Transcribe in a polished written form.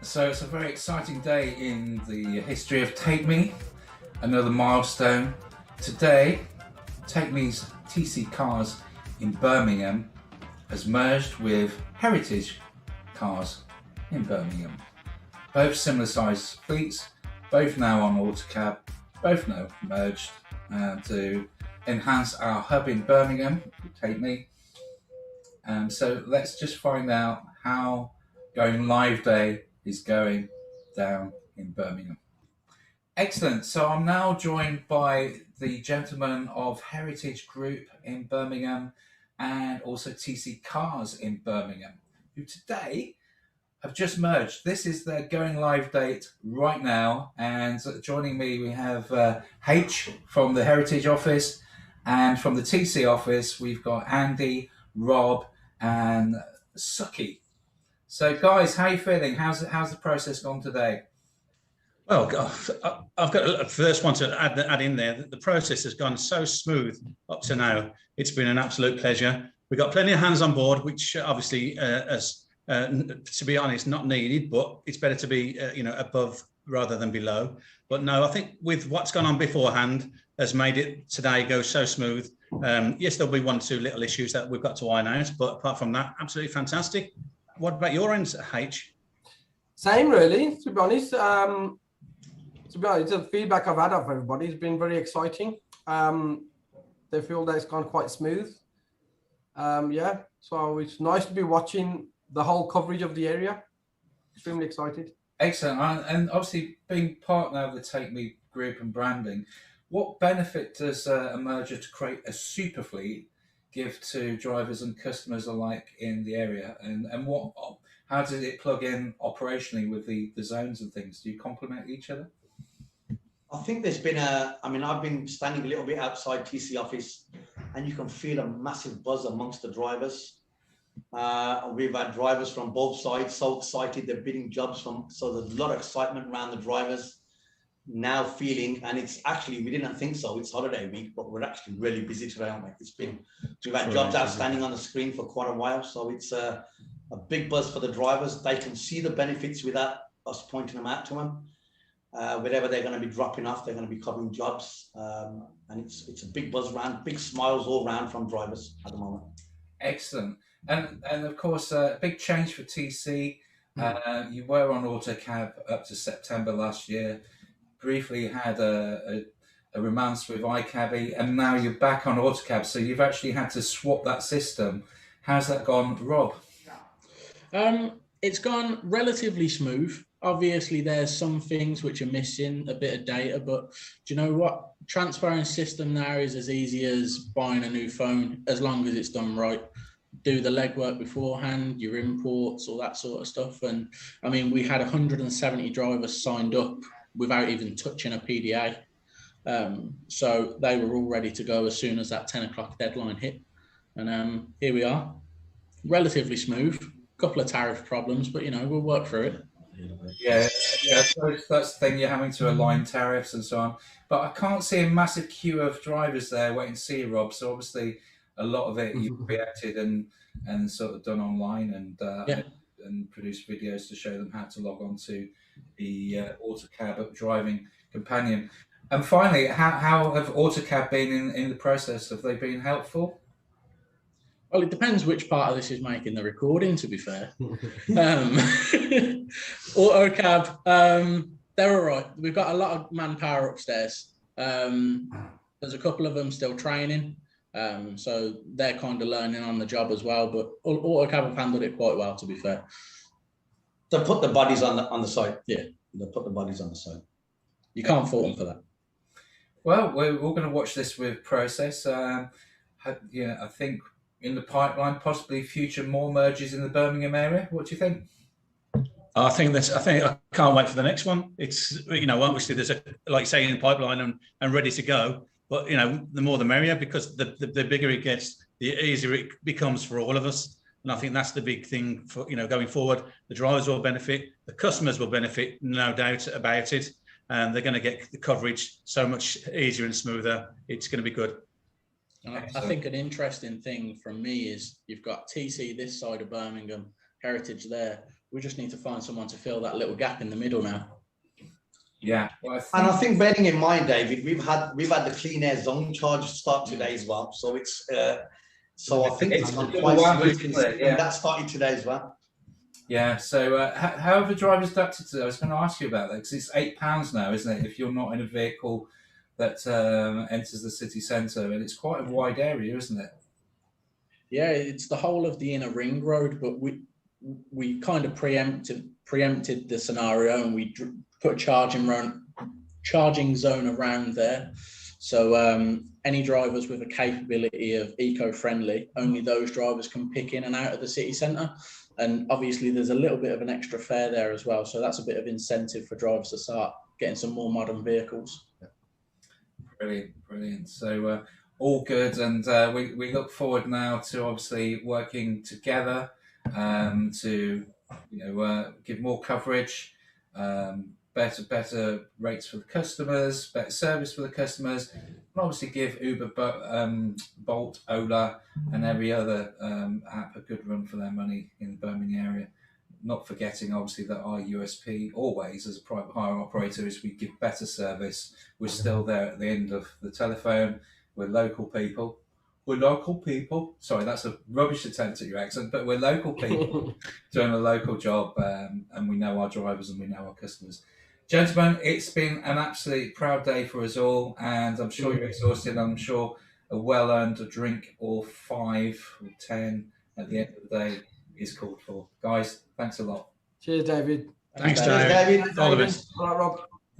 So it's a very exciting day in the history of Take Me, another milestone. Today, Take Me's TC Cars in Birmingham has merged with Heritage Cars in Birmingham. Both similar sized fleets, both now on AutoCab, both now merged to enhance our hub in Birmingham, Take Me. So let's just find out how Going Live Day is going down in Birmingham. Excellent. So I'm now joined by the gentlemen of Heritage Group in Birmingham and also TC Cars in Birmingham, who today have just merged. This is their going live date right now. And joining me, we have H from the Heritage office, and from the TC office, we've got Andy, Rob, and Suki. So, guys, how are you feeling? How's the process gone today? Well, I've got a first one to add in there. The process has gone so smooth up to now. It's been an absolute pleasure. We've got plenty of hands on board, which obviously, to be honest, not needed, but it's better to be, above rather than below. But no, I think with what's gone on beforehand has made it today go so smooth. Yes, there'll be one or two little issues that we've got to iron out, but apart from that, absolutely fantastic. What about your end, H? Same, really, to be honest. The feedback I've had of everybody has been very exciting. They feel that it's gone quite smooth. So it's nice to be watching the whole coverage of the area. Extremely excited. Excellent. And obviously, being part now of the Take Me group and branding, what benefit does a merger to create a super fleet give to drivers and customers alike in the area, and how does it plug in operationally with the zones and things? Do you complement each other? I think there's been I've been standing a little bit outside TC office, and you can feel a massive buzz amongst the drivers. We've had drivers from both sides so excited, they're bidding jobs so there's a lot of excitement around the drivers now feeling, and it's actually, we didn't think so, it's holiday week, but we're actually really busy today, aren't we? We've had jobs outstanding on the screen for quite a while, so it's a big buzz for the drivers. They can see the benefits without us pointing them out to them. Wherever they're going to be dropping off, they're going to be covering jobs, and it's a big buzz round, big smiles all round from drivers at the moment. Excellent. And of course, a big change for TC. You were on AutoCab up to September last year. Briefly had a romance with iCabby, and now you're back on AutoCab. So you've actually had to swap that system. How's that gone, Rob? It's gone relatively smooth. Obviously, there's some things which are missing, a bit of data, but do you know what? Transferring system now is as easy as buying a new phone, as long as it's done right. Do the legwork beforehand, your imports, all that sort of stuff. And I mean, we had 170 drivers signed up without even touching a PDA. So they were all ready to go as soon as that 10 o'clock deadline hit. And here we are, relatively smooth, couple of tariff problems, but we'll work through it. Yeah, so that's the thing, you're having to align tariffs and so on. But I can't see a massive queue of drivers there waiting to see you, Rob. So obviously a lot of it you've reacted and sort of done online and produced videos to show them how to log on to the AutoCab driving companion. And finally, how have AutoCab been in the process? Have they been helpful? Well, it depends which part of this is making the recording, to be fair. AutoCab, they're all right. We've got a lot of manpower upstairs. There's a couple of them still training. So they're kind of learning on the job as well. But AutoCab have handled it quite well, to be fair. They put the bodies on the site. Yeah. They put the bodies on the site. You can't fault them for that. Well, we're all going to watch this with process. I think in the pipeline, possibly future more mergers in the Birmingham area. What do you think? I think I can't wait for the next one. It's, you know, obviously there's a, like you say, in the pipeline and ready to go. But, you know, the more the merrier, because the bigger it gets, the easier it becomes for all of us. And I think that's the big thing for, you know, going forward. The drivers will benefit, the customers will benefit, no doubt about it. And they're going to get the coverage so much easier and smoother. It's going to be good. I think an interesting thing from me is you've got TC this side of Birmingham, Heritage there. We just need to find someone to fill that little gap in the middle now. Yeah. Well, And I think bearing in mind, David, we've had the clean air zone charge start today as well. So it's so I think it's gone quite smoothly. Yeah. That started today as well. Yeah. So how have the drivers adapted to that? I was going to ask you about that because it's £8 now, isn't it? If you're not in a vehicle that enters the city centre, and it's quite a wide area, isn't it? Yeah, it's the whole of the inner ring road, but we kind of preempted the scenario, and we put a charging zone around there. So any drivers with a capability of eco-friendly, only those drivers can pick in and out of the city centre. And obviously there's a little bit of an extra fare there as well. So that's a bit of incentive for drivers to start getting some more modern vehicles. Brilliant. So all good. And we look forward now to obviously working together to, give more coverage, better rates for the customers, better service for the customers, and obviously give Uber, Bolt, Ola, and every other app a good run for their money in the Birmingham area. Not forgetting, obviously, that our USP always, as a private hire operator, is we give better service. We're still there at the end of the telephone. We're local people. Sorry, that's a rubbish attempt at your accent, but we're local people doing a local job, and we know our drivers and we know our customers. Gentlemen, it's been an absolutely proud day for us all, and I'm sure you're exhausted. I'm sure a well-earned drink or 5 or 10 at the end of the day is called for. Guys, thanks a lot. Cheers, David. Thanks, David. David. All the best. All right, Rob.